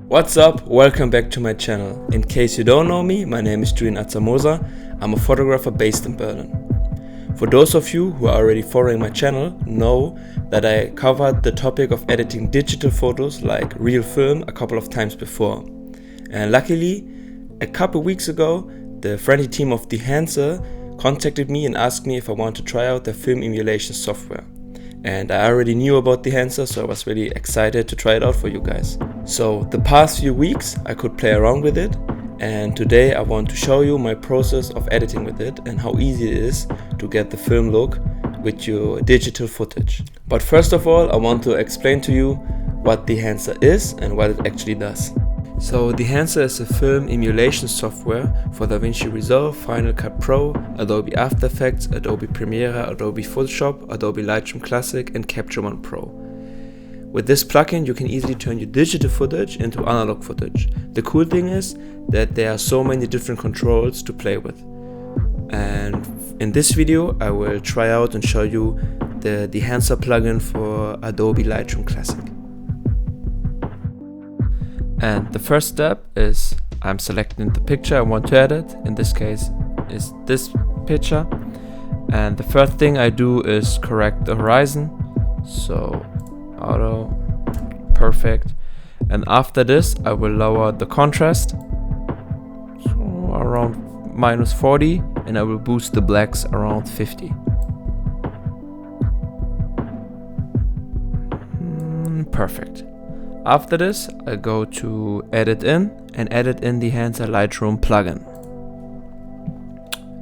What's up? Welcome back to my channel. In case you don't know me, my name is Dehancer. I'm a photographer based in Berlin. For those of you who are already following my channel, know that I covered the topic of editing digital photos like real film a couple of times before. And luckily, a couple weeks ago, the friendly team of Dehancer contacted me and asked me if I want to try out their film emulation software. And I already knew about Dehancer, so I was really excited to try it out for you guys. So the past few weeks I could play around with it, and today I want to show you my process of editing with it and how easy it is to get the film look with your digital footage. But first of all, I want to explain to you what Dehancer is and what it actually does. So Dehancer is a film emulation software for DaVinci Resolve, Final Cut Pro, Adobe After Effects, Adobe Premiere, Adobe Photoshop, Adobe Lightroom Classic and Capture One Pro. With this plugin you can easily turn your digital footage into analog footage. The cool thing is that there are so many different controls to play with. And in this video I will try out and show you the Dehancer plugin for Adobe Lightroom Classic. And the first step is I'm selecting the picture I want to edit. In this case is this picture, and the first thing I do is correct the horizon, so auto, perfect. And after this I will lower the contrast, so around -40, and I will boost the blacks around 50. Perfect. After this, I go to Edit In and edit in the Dehancer Lightroom plugin.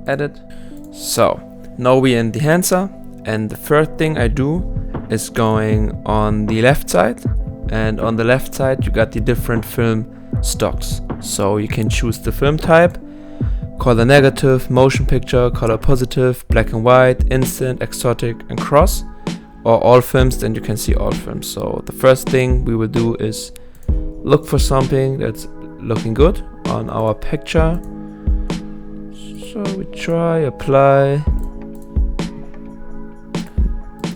Edit. So now we're in Dehancer, and the first thing I do is going on the left side, and on the left side you got the different film stocks. So you can choose the film type: color negative, motion picture, color positive, black and white, instant, exotic and cross, or all films. Then you can see all films. So the first thing we will do is look for something that's looking good on our picture. So we try apply,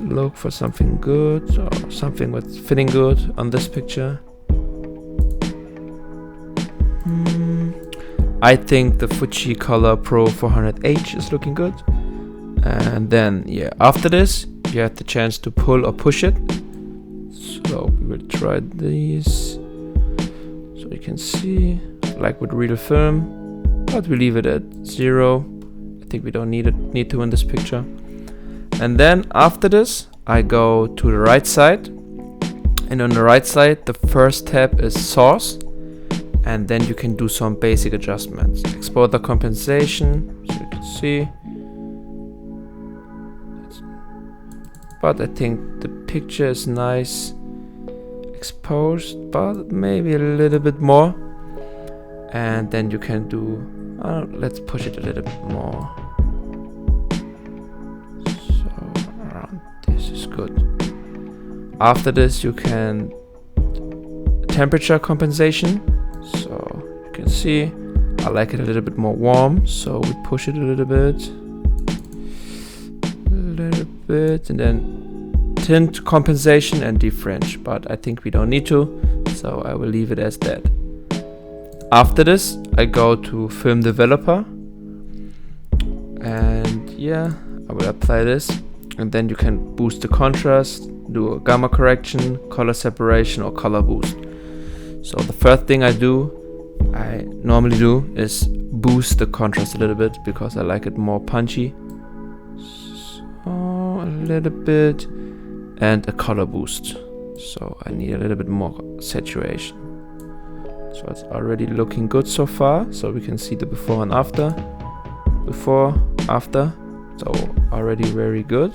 look for something good or something that's fitting good on this picture. I think the Fuji Color Pro 400H is looking good. And then after this you have the chance to pull or push it. So we will try these, so you can see like with real film, but we leave it at 0. I think we don't need to in this picture. And then after this I go to the right side, and on the right side the first tab is source, and then you can do some basic adjustments. Export the compensation, so you can see. But I think the picture is nice exposed, but maybe a little bit more. And then you can do, let's push it a little bit more. So around this is good. After this you can temperature compensation. So you can see I like it a little bit more warm, so we push it a little bit. And then tint compensation and defringe, but I think we don't need to, so I will leave it as that. After this I go to film developer, and I will apply this, and then you can boost the contrast, do a gamma correction, color separation or color boost. So the first thing I normally do is boost the contrast a little bit because I like it more punchy. A little bit, and a color boost, so I need a little bit more saturation. So it's already looking good so far, so we can see the before and after, so already very good.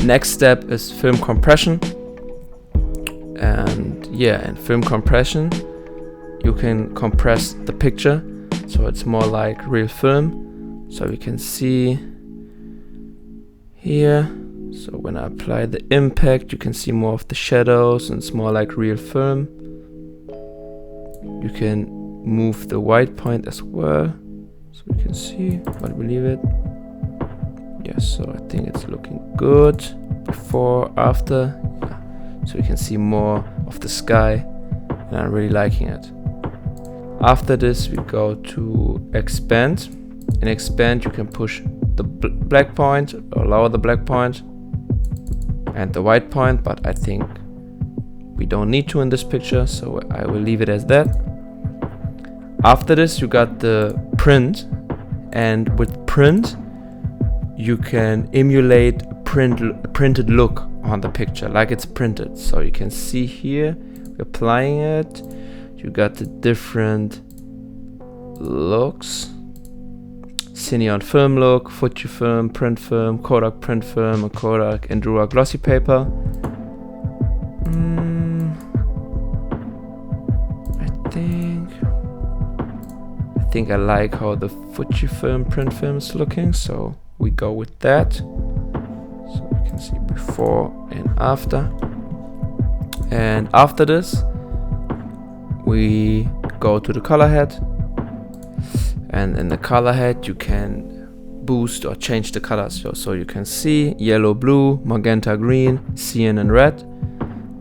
Next step is film compression, and in film compression you can compress the picture so it's more like real film. So we can see here, so when I apply the impact you can see more of the shadows and it's more like real film. You can move the white point as well, so we can see, but we leave it. So I think it's looking good before, after, so you can see more of the sky and I'm really liking it. After this we go to expand. In expand you can push the black point or lower the black point and the white point, but I think we don't need to in this picture, so I will leave it as that. After this you got the print, and with print you can emulate a printed look on the picture, like it's printed. So you can see here, applying it, you got the different looks: Cineon film look, Fujifilm print film, Kodak print film, and Kodak Endura glossy paper. I think I like how the Fujifilm print film is looking, so we go with that. So you can see before and after. And after this we go to the color head, and in the color head you can boost or change the colors. So you can see yellow, blue, magenta, green, cyan and red,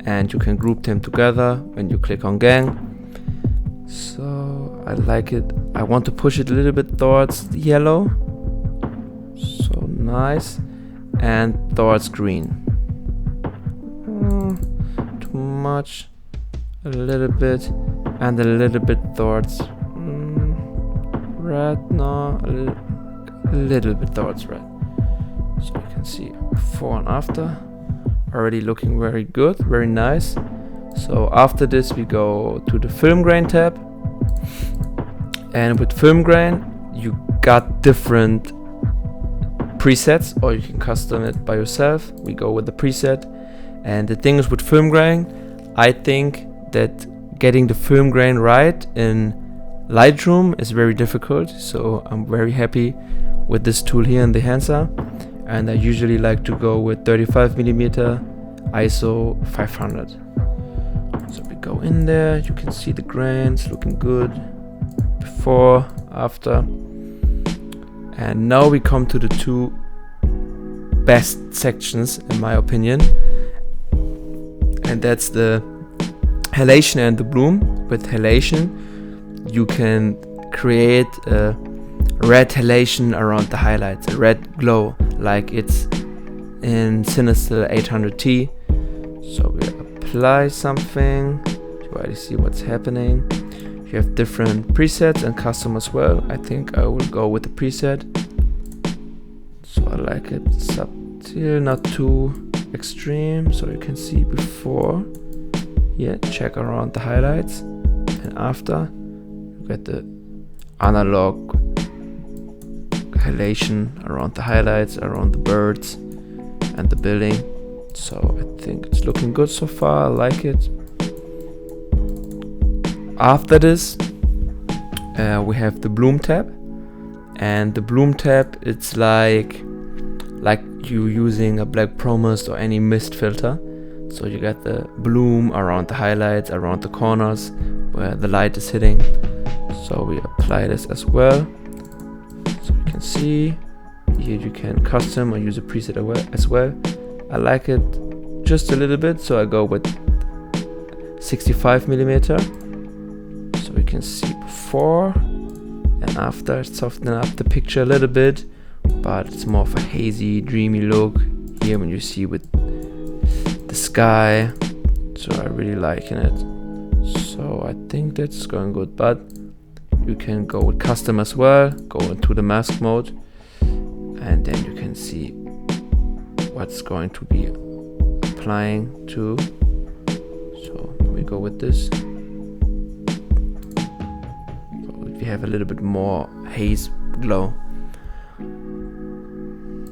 and you can group them together when you click on gang. So I like it. I want to push it a little bit towards the yellow, so nice, and towards green. Too much, a little bit, and a little bit towards red. No, a little bit towards red. So you can see before and after, already looking very good, very nice. So after this we go to the film grain tab, and with film grain you got different presets, or you can custom it by yourself. We go with the preset, and the thing is with film grain, I think that getting the film grain right in Lightroom is very difficult, so I'm very happy with this tool here in Dehancer, and I usually like to go with 35mm ISO 500. So we go in there, you can see the grains looking good before, after, and now we come to the two best sections in my opinion, and that's the halation and the bloom. With halation you can create a red halation around the highlights, a red glow, like it's in Cinestill 800T. So we apply something, you already see what's happening. You have different presets and custom as well. I think I will go with the preset. So I like it subtle, not too extreme. So you can see before, yeah, check around the highlights, and after you get the analog halation around the highlights, around the birds and the building. So I think it's looking good so far, I like it. After this we have the bloom tab, and the bloom tab, it's like you using a Black Promise or any mist filter. So you got the bloom around the highlights, around the corners where the light is hitting. So we apply this as well. So you can see here you can custom or use a preset as well. I like it just a little bit, so I go with 65mm. So we can see before and after, soften up the picture a little bit, but it's more of a hazy, dreamy look here when you see with the sky. So I really liking it. So I think that's going good, but you can go with custom as well, go into the mask mode, and then you can see what's going to be applying to. So we go with this. We have a little bit more haze glow.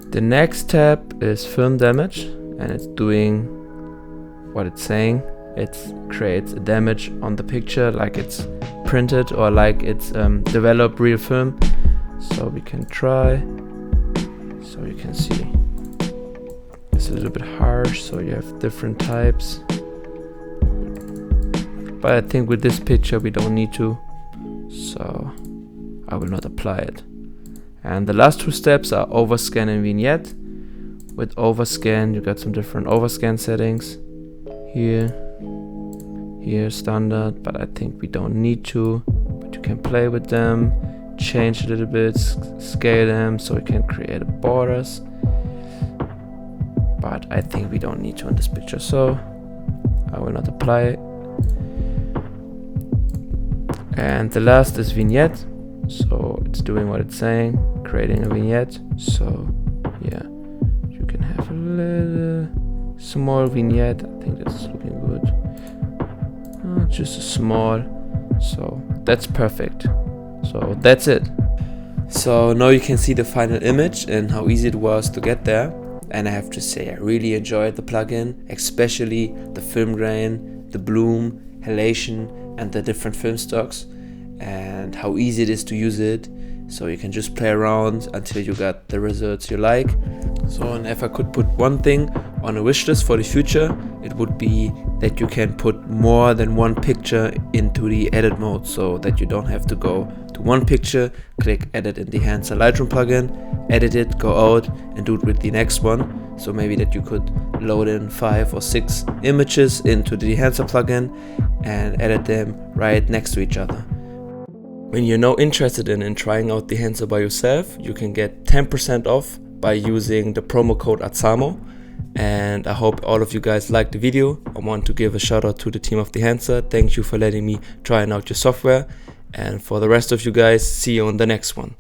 The next tab is film damage, and it's doing what it's saying. It creates a damage on the picture, like it's printed or like it's developed real film. So we can try. So you can see it's a little bit harsh, so you have different types, but I think with this picture we don't need to, so I will not apply it. And the last two steps are overscan and vignette. With overscan you got some different overscan settings. Here here standard, but I think we don't need to. But you can play with them, change a little bit, scale them so we can create borders. But I think we don't need to in this picture, so I will not apply it. And the last is vignette, so it's doing what it's saying, creating a vignette. So yeah, you can have a little small vignette. I think that's looking good. Just a small, so that's perfect. So that's it. So now you can see the final image and how easy it was to get there. And I have to say, I really enjoyed the plugin, especially the film grain, the bloom, halation, and the different film stocks, and how easy it is to use it. So you can just play around until you got the results you like. So, and if I could put one thing on a wish list for the future, it would be that you can put more than one picture into the edit mode, so that you don't have to go to one picture, click edit in the Dehancer Lightroom plugin, edit it, go out and do it with the next one. So maybe that you could load in 5 or 6 images into the Dehancer plugin and edit them right next to each other. When you're now interested in trying out Dehancer by yourself, you can get 10% off by using the promo code ATSAMO. And I hope all of you guys liked the video. I want to give a shout out to the team of Dehancer. Thank you for letting me try out your software. And for the rest of you guys, see you on the next one.